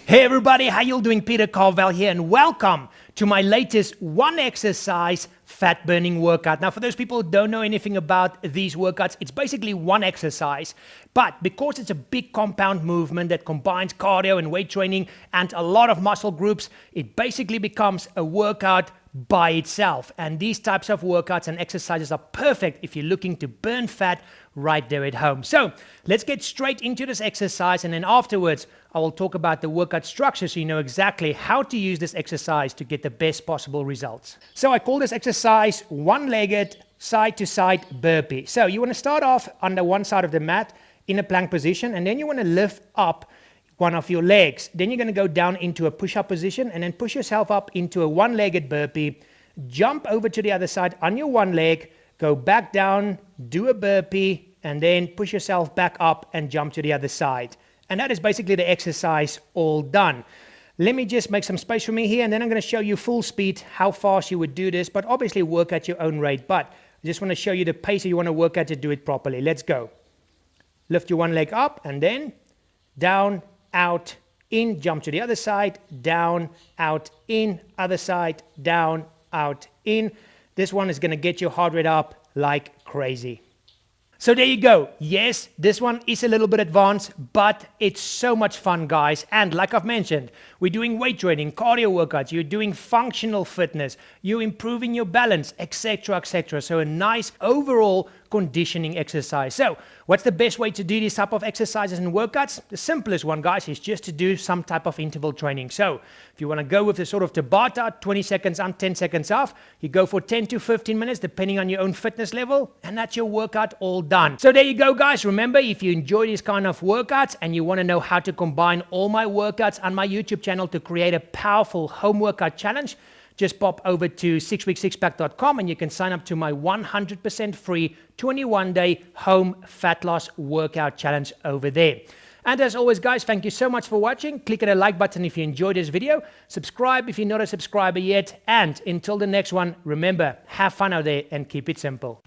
Hey everybody, how you doing? Peter Carvell here and welcome to my latest one exercise fat burning workout. Now for those people who don't know anything about these workouts, it's basically one exercise, but because it's a big compound movement that combines cardio and weight training and a lot of muscle groups, it basically becomes a workout by itself. And these types of workouts and exercises are perfect if you're looking to burn fat right there at home. So let's get straight into this exercise, and then afterwards I will talk about the workout structure so you know exactly how to use this exercise to get the best possible results. So I call this exercise one-legged side-to-side burpee. So you want to start off on the one side of the mat in a plank position, and then you want to lift up one of your legs. Then you're going to go down into a push-up position and then push yourself up into a one-legged burpee. Jump over to the other side on your one leg, go back down, do a burpee, and then push yourself back up and jump to the other side. And that is basically the exercise all done. Let me just make some space for me here, and then I'm going to show you full speed how fast you would do this, but obviously work at your own rate. But I just want to show you the pace you want to work at to do it properly. Let's go. Lift your one leg up and then down, out, in, jump to the other side, down, out, in, other side, down, out, in. This one is going to get your heart rate up like crazy. So there you go. Yes, this one is a little bit advanced, but it's so much fun, guys. And like I've mentioned, we're doing weight training, cardio workouts, you're doing functional fitness, you're improving your balance, etc., etc. So a nice overall conditioning exercise. So what's the best way to do these type of exercises and workouts? The simplest one, guys, is just to do some type of interval training. So if you want to go with the sort of Tabata, 20 seconds on, 10 seconds off, you go for 10 to 15 minutes, depending on your own fitness level, and that's your workout all done. So there you go, guys. Remember, if you enjoy these kind of workouts and you want to know how to combine all my workouts on my YouTube channel to create a powerful home workout challenge, just pop over to 6weeksixpack.com and you can sign up to my 100% free 21-day home fat loss workout challenge over there. And as always, guys, thank you so much for watching. Click on the like button if you enjoyed this video. Subscribe if you're not a subscriber yet. And until the next one, remember, have fun out there and keep it simple.